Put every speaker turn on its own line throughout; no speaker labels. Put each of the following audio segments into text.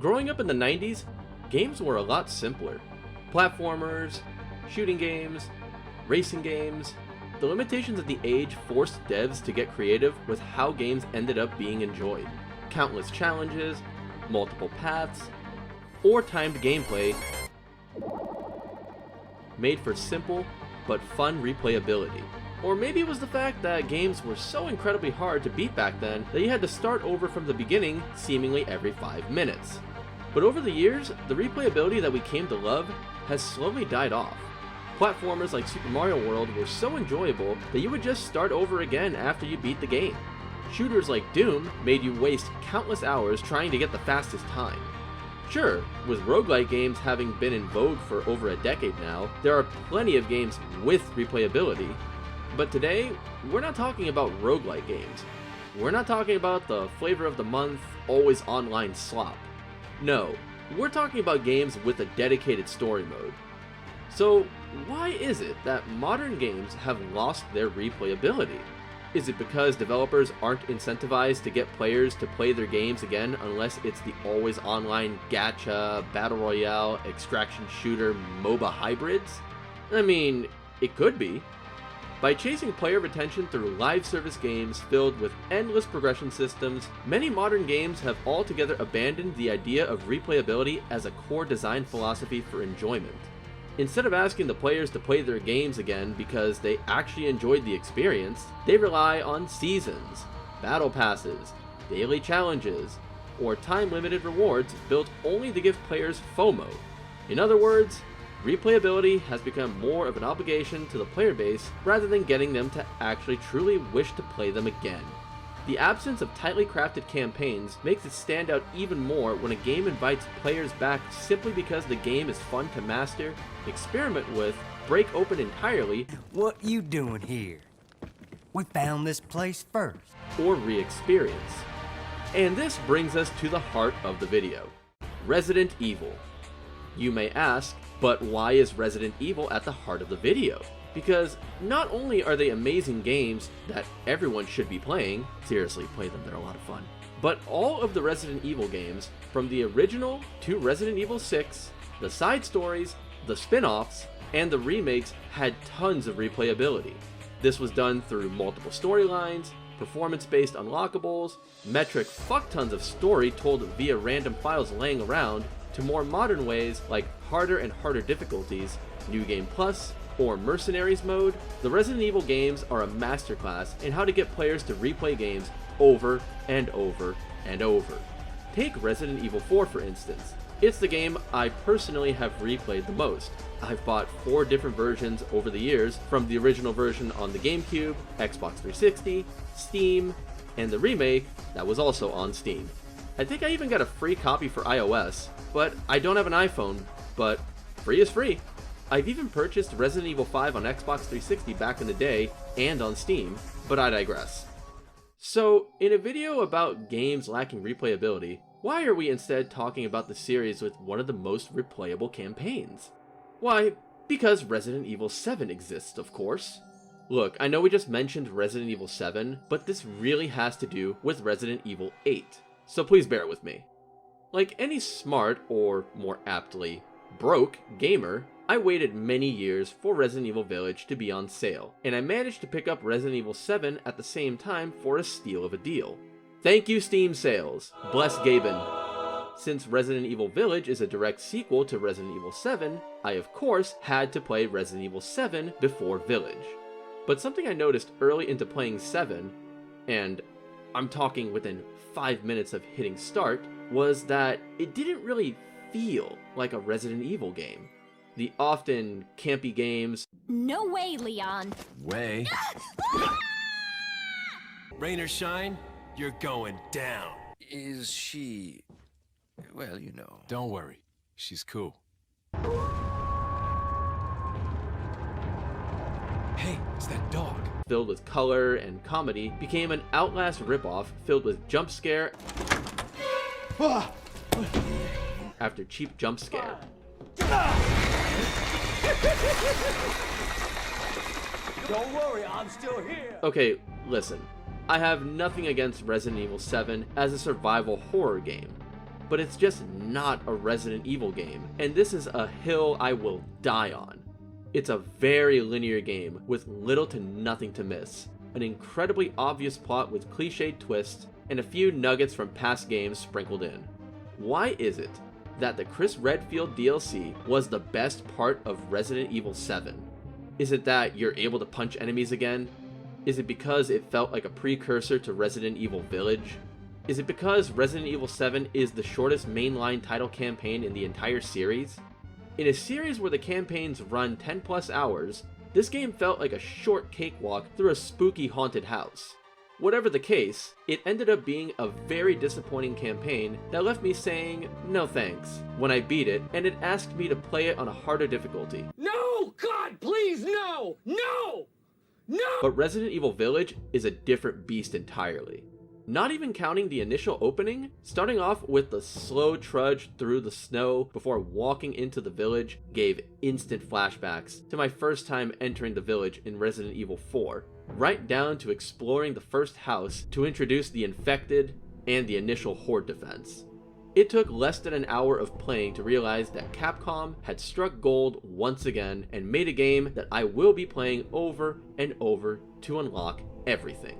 Growing up in the 90s, games were a lot simpler. Platformers, shooting games, racing games. The limitations of the age forced devs to get creative with how games ended up being enjoyed. Countless challenges, multiple paths, or timed gameplay made for simple but fun replayability. Or maybe it was the fact that games were so incredibly hard to beat back then that you had to start over from the beginning seemingly every 5 minutes. But over the years, the replayability that we came to love has slowly died off. Platformers like Super Mario World were so enjoyable that you would just start over again after you beat the game. Shooters like Doom made you waste countless hours trying to get the fastest time. Sure, with roguelike games having been in vogue for over a decade now, there are plenty of games with replayability. But today, we're not talking about roguelike games. We're not talking about the flavor of the month, always online slop. No, we're talking about games with a dedicated story mode. So, why is it that modern games have lost their replayability? Is it because developers aren't incentivized to get players to play their games again unless it's the always online gacha, battle royale, extraction shooter, MOBA hybrids? I mean, it could be. By chasing player retention through live service games filled with endless progression systems, many modern games have altogether abandoned the idea of replayability as a core design philosophy for enjoyment. Instead of asking the players to play their games again because they actually enjoyed the experience, they rely on seasons, battle passes, daily challenges, or time-limited rewards built only to give players FOMO. In other words, replayability has become more of an obligation to the player base rather than getting them to actually truly wish to play them again. The absence of tightly crafted campaigns makes it stand out even more when a game invites players back simply because the game is fun to master, experiment with, break open entirely,
What you doing here? We found this place first.
or re-experience. And this brings us to the heart of the video: Resident Evil. You may ask, but why is Resident Evil at the heart of the video? Because not only are they amazing games that everyone should be playing, seriously play them, they're a lot of fun, but all of the Resident Evil games, from the original to Resident Evil 6, the side stories, the spin-offs, and the remakes had tons of replayability. This was done through multiple storylines, performance-based unlockables, metric fuck-tons of story told via random files laying around, to more modern ways like harder and harder difficulties, New Game Plus, or Mercenaries mode. The Resident Evil games are a masterclass in how to get players to replay games over and over and over. Take Resident Evil 4 for instance. It's the game I personally have replayed the most. I've bought 4 different versions over the years, from the original version on the GameCube, Xbox 360, Steam, and the remake that was also on Steam. I think I even got a free copy for iOS, but I don't have an iPhone, but free is free. I've even purchased Resident Evil 5 on Xbox 360 back in the day and on Steam, but I digress. So, in a video about games lacking replayability, why are we instead talking about the series with one of the most replayable campaigns? Why, because Resident Evil 7 exists, of course. Look, I know we just mentioned Resident Evil 7, but this really has to do with Resident Evil 8, so please bear with me. Like any smart, or more aptly, broke gamer, I waited many years for Resident Evil Village to be on sale, and I managed to pick up Resident Evil 7 at the same time for a steal of a deal. Thank you Steam sales, bless Gaben. Since Resident Evil Village is a direct sequel to Resident Evil 7, I of course had to play Resident Evil 7 before Village. But something I noticed early into playing 7, and I'm talking within 5 minutes of hitting start, was that it didn't really feel like a Resident Evil game. The often campy games.
No way, Leon.
Way. Rain or shine, you're going down.
Is she... well, you know.
Don't worry, she's cool. Hey, it's that dog.
Filled with color and comedy became an Outlast ripoff filled with jump scare after cheap jump scare.
Don't worry, I'm still here.
Okay, listen. I have nothing against Resident Evil 7 as a survival horror game. but it's just not a Resident Evil game, and this is a hill I will die on. It's a very linear game with little to nothing to miss, an incredibly obvious plot with cliched twists, and a few nuggets from past games sprinkled in. Why is it that the Chris Redfield DLC was the best part of Resident Evil 7? Is it that you're able to punch enemies again? Is it because it felt like a precursor to Resident Evil Village? Is it because Resident Evil 7 is the shortest mainline title campaign in the entire series? In a series where the campaigns run 10 plus hours, this game felt like a short cakewalk through a spooky haunted house. Whatever the case, it ended up being a very disappointing campaign that left me saying no thanks when I beat it, and it asked me to play it on a harder difficulty.
No! God, please, no! No! No!
But Resident Evil Village is a different beast entirely. Not even counting the initial opening, starting off with the slow trudge through the snow before walking into the village gave instant flashbacks to my first time entering the village in Resident Evil 4, right down to exploring the first house to introduce the infected and the initial horde defense. It took less than an hour of playing to realize that Capcom had struck gold once again and made a game that I will be playing over and over to unlock everything.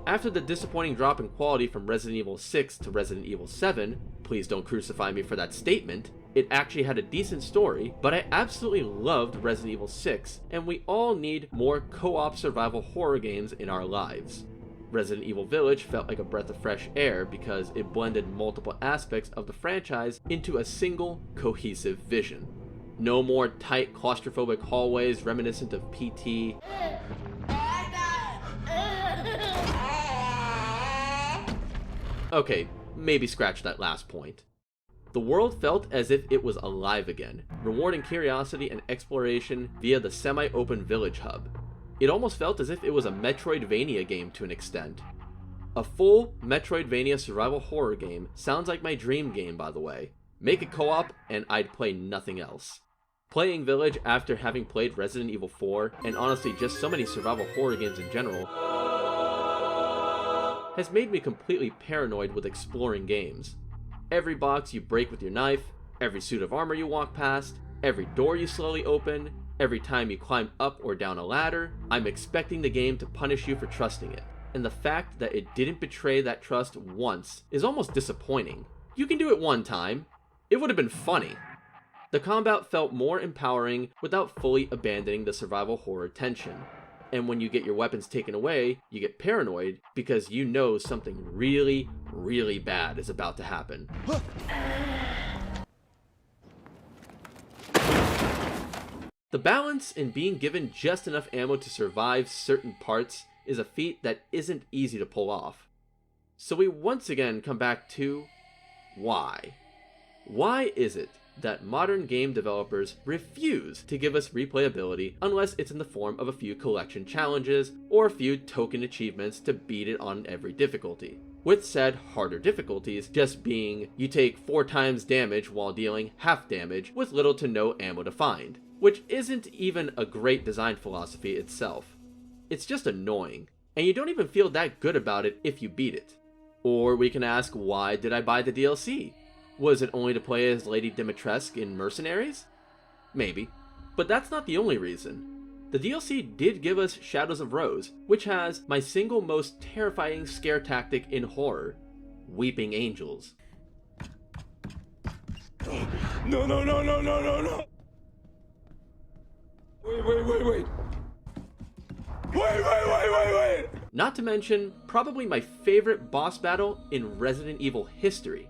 After the disappointing drop in quality from Resident Evil 6 to Resident Evil 7, please don't crucify me for that statement, it actually had a decent story, but I absolutely loved Resident Evil 6, and we all need more co-op survival horror games in our lives. Resident Evil Village felt like a breath of fresh air because it blended multiple aspects of the franchise into a single, cohesive vision. No more tight, claustrophobic hallways reminiscent of PT. Okay, maybe scratch that last point. The world felt as if it was alive again, rewarding curiosity and exploration via the semi-open village hub. It almost felt as if it was a Metroidvania game to an extent. A full Metroidvania survival horror game sounds like my dream game, by the way. Make it co-op and I'd play nothing else. Playing Village after having played Resident Evil 4, and honestly just so many survival horror games in general, has made me completely paranoid with exploring games. Every box you break with your knife, every suit of armor you walk past, every door you slowly open, every time you climb up or down a ladder, I'm expecting the game to punish you for trusting it. And the fact that it didn't betray that trust once is almost disappointing. You can do it one time. It would have been funny. The combat felt more empowering without fully abandoning the survival horror tension. And when you get your weapons taken away, you get paranoid because you know something really, really bad is about to happen. The balance in being given just enough ammo to survive certain parts is a feat that isn't easy to pull off. So we once again come back to why? Why is it that modern game developers refuse to give us replayability unless it's in the form of a few collection challenges or a few token achievements to beat it on every difficulty? With said harder difficulties just being you take 4 times damage while dealing half damage with little to no ammo to find, which isn't even a great design philosophy itself. It's just annoying, and you don't even feel that good about it if you beat it. Or we can ask, why did I buy the DLC? Was it only to play as Lady Dimitrescu in Mercenaries? Maybe, but that's not the only reason. The DLC did give us Shadows of Rose, which has my single most terrifying scare tactic in horror, Weeping Angels.
No, no, no, no, no, no, no! Wait. Wait!
Not to mention, probably my favorite boss battle in Resident Evil history.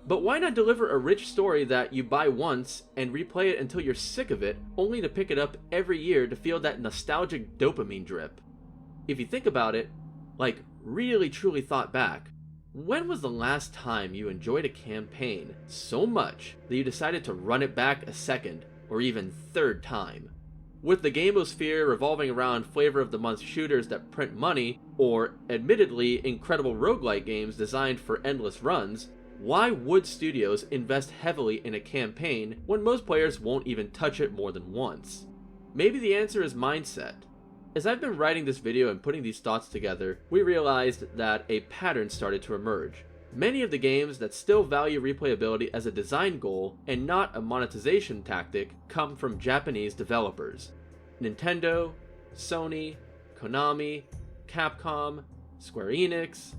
But why not deliver a rich story that you buy once and replay it until you're sick of it, only to pick it up every year to feel that nostalgic dopamine drip? If you think about it, like really truly thought back, when was the last time you enjoyed a campaign so much that you decided to run it back a second or even third time? With the gamosphere revolving around flavor of the month shooters that print money, or admittedly incredible roguelike games designed for endless runs, why would studios invest heavily in a campaign when most players won't even touch it more than once? Maybe the answer is mindset. As I've been writing this video and putting these thoughts together, we realized that a pattern started to emerge. Many of the games that still value replayability as a design goal and not a monetization tactic come from Japanese developers. Nintendo, Sony, Konami, Capcom, Square Enix.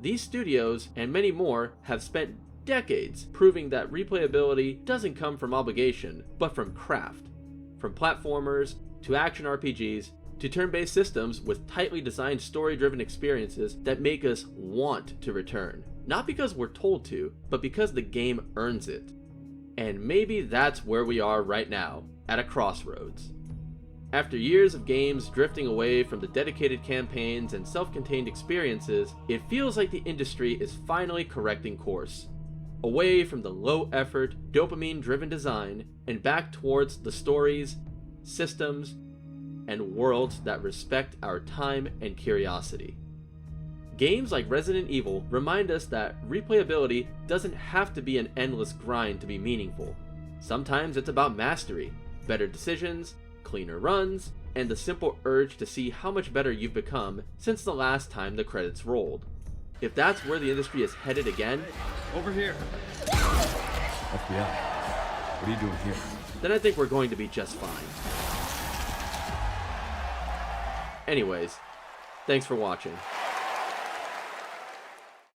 These studios, and many more, have spent decades proving that replayability doesn't come from obligation, but from craft. From platformers, to action RPGs, to turn-based systems with tightly designed story-driven experiences that make us want to return. Not because we're told to, but because the game earns it. And maybe that's where we are right now, at a crossroads. After years of games drifting away from the dedicated campaigns and self-contained experiences, it feels like the industry is finally correcting course. Away from the low-effort, dopamine-driven design, and back towards the stories, systems, and worlds that respect our time and curiosity. Games like Resident Evil remind us that replayability doesn't have to be an endless grind to be meaningful. Sometimes it's about mastery, better decisions, cleaner runs, and the simple urge to see how much better you've become since the last time the credits rolled. If that's where the industry is headed again,
Over here.
FBI, what are you doing here?
then I think we're going to be just fine. Anyways, thanks for watching.